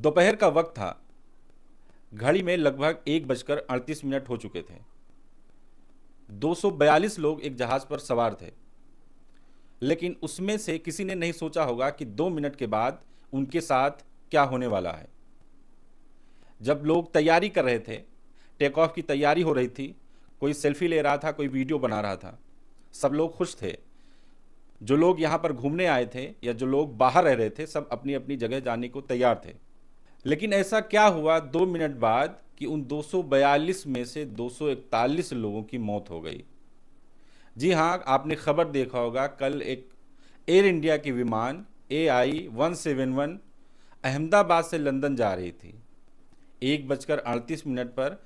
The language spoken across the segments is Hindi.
दोपहर का वक्त था। घड़ी में लगभग 1:38 हो चुके थे। 242 लोग एक जहाज पर सवार थे, लेकिन उसमें से किसी ने नहीं सोचा होगा कि 2 मिनट के बाद उनके साथ क्या होने वाला है। जब लोग तैयारी कर रहे थे, टेक ऑफ की तैयारी हो रही थी, कोई सेल्फी ले रहा था, कोई वीडियो बना रहा था, सब लोग खुश थे। जो लोग यहाँ पर घूमने आए थे या जो लोग बाहर रह रहे थे, सब अपनी अपनी जगह जाने को तैयार थे। लेकिन ऐसा क्या हुआ 2 मिनट बाद कि उन 242 में से 241 लोगों की मौत हो गई। जी हाँ, आपने खबर देखा होगा, कल एक एयर इंडिया की विमान AI-171 अहमदाबाद से लंदन जा रही थी। 1:38 पर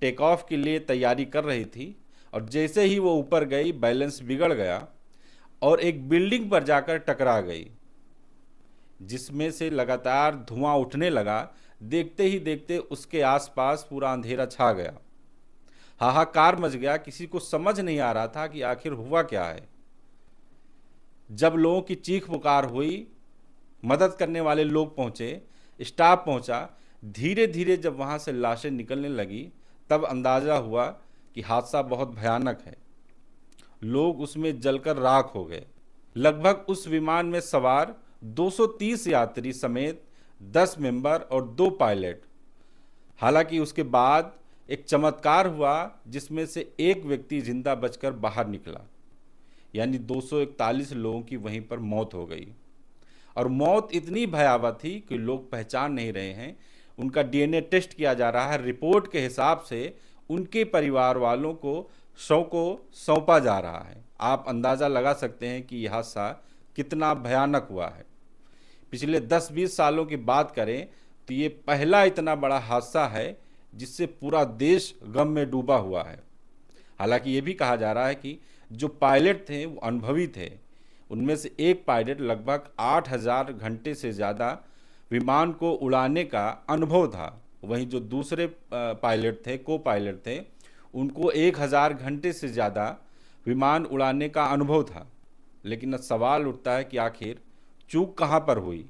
टेक ऑफ के लिए तैयारी कर रही थी और जैसे ही वो ऊपर गई, बैलेंस बिगड़ गया और एक बिल्डिंग पर जाकर टकरा गई, जिसमें से लगातार धुआं उठने लगा। देखते ही देखते उसके आसपास पूरा अंधेरा छा गया। हाहाकार मच गया, किसी को समझ नहीं आ रहा था कि आखिर हुआ क्या है। जब लोगों की चीख पुकार हुई, मदद करने वाले लोग पहुंचे, स्टाफ पहुंचा, धीरे धीरे जब वहां से लाशें निकलने लगी, तब अंदाजा हुआ कि हादसा बहुत भयानक है। लोग उसमें जलकर राख हो गए। लगभग उस विमान में सवार 230 यात्री समेत 10 मेंबर और 2 पायलट। हालांकि उसके बाद एक चमत्कार हुआ, जिसमें से एक व्यक्ति जिंदा बचकर बाहर निकला, यानी 241 लोगों की वहीं पर मौत हो गई। और मौत इतनी भयावह थी कि लोग पहचान नहीं रहे हैं। उनका DNA टेस्ट किया जा रहा है। रिपोर्ट के हिसाब से उनके परिवार वालों को शव को सौंपा जा रहा है। आप अंदाज़ा लगा सकते हैं कि यह हादसा कितना भयानक हुआ है। पिछले 10-20 सालों की बात करें तो ये पहला इतना बड़ा हादसा है जिससे पूरा देश गम में डूबा हुआ है। हालांकि ये भी कहा जा रहा है कि जो पायलट थे वो अनुभवी थे। उनमें से एक पायलट लगभग 8000 घंटे से ज़्यादा विमान को उड़ाने का अनुभव था। वहीं जो दूसरे पायलट थे, को पायलट थे, उनको 1000 घंटे से ज़्यादा विमान उड़ाने का अनुभव था। लेकिन अब सवाल उठता है कि आखिर चूक कहाँ पर हुई,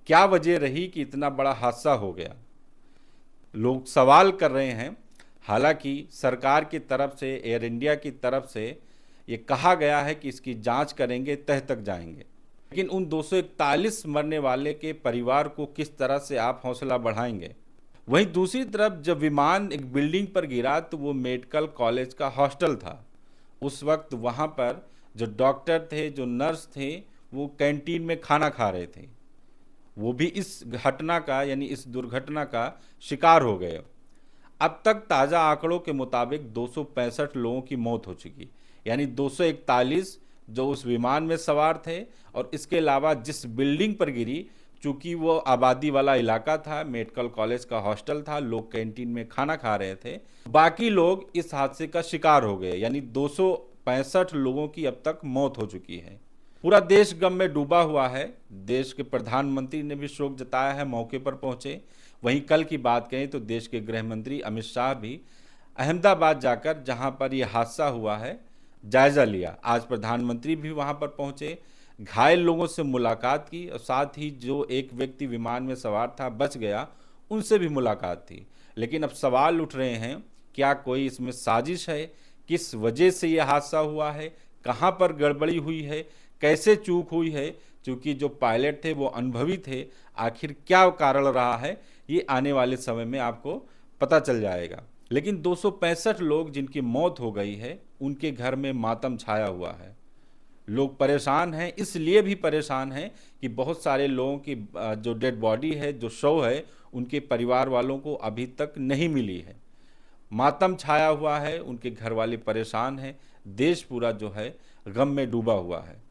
क्या वजह रही कि इतना बड़ा हादसा हो गया। लोग सवाल कर रहे हैं। हालांकि सरकार की तरफ से, एयर इंडिया की तरफ से ये कहा गया है कि इसकी जांच करेंगे, तह तक जाएंगे। लेकिन उन 241 मरने वाले के परिवार को किस तरह से आप हौसला बढ़ाएंगे। वहीं दूसरी तरफ जब विमान एक बिल्डिंग पर गिरा तो वो मेडिकल कॉलेज का हॉस्टल था। उस वक्त वहाँ पर जो डॉक्टर थे, जो नर्स थे, वो कैंटीन में खाना खा रहे थे। वो भी इस घटना का, यानी इस दुर्घटना का शिकार हो गए। अब तक ताज़ा आंकड़ों के मुताबिक 265 लोगों की मौत हो चुकी, यानी 241 जो उस विमान में सवार थे, और इसके अलावा जिस बिल्डिंग पर गिरी, चूँकि वो आबादी वाला इलाका था, मेडिकल कॉलेज का हॉस्टल था, लोग कैंटीन में खाना खा रहे थे, बाकी लोग इस हादसे का शिकार हो गए, यानी 265 लोगों की अब तक मौत हो चुकी है। पूरा देश गम में डूबा हुआ है। देश के प्रधानमंत्री ने भी शोक जताया है, मौके पर पहुंचे। वहीं कल की बात करें तो देश के गृह मंत्री अमित शाह भी अहमदाबाद जाकर, जहां पर यह हादसा हुआ है, जायजा लिया। आज प्रधानमंत्री भी वहां पर पहुंचे, घायल लोगों से मुलाकात की और साथ ही जो एक व्यक्ति विमान में सवार था, बच गया, उनसे भी मुलाकात थी। लेकिन अब सवाल उठ रहे हैं, क्या कोई इसमें साजिश है? किस वजह से यह हादसा हुआ है? कहाँ पर गड़बड़ी हुई है? कैसे चूक हुई है? क्योंकि जो पायलट थे वो अनुभवी थे। आखिर क्या कारण रहा है, ये आने वाले समय में आपको पता चल जाएगा। लेकिन 265 लोग जिनकी मौत हो गई है, उनके घर में मातम छाया हुआ है। लोग परेशान हैं, इसलिए भी परेशान हैं कि बहुत सारे लोगों की जो डेड बॉडी है, जो शव है, उनके परिवार वालों को अभी तक नहीं मिली है। मातम छाया हुआ है, उनके घर वाले परेशान हैं, देश पूरा जो है गम में डूबा हुआ है।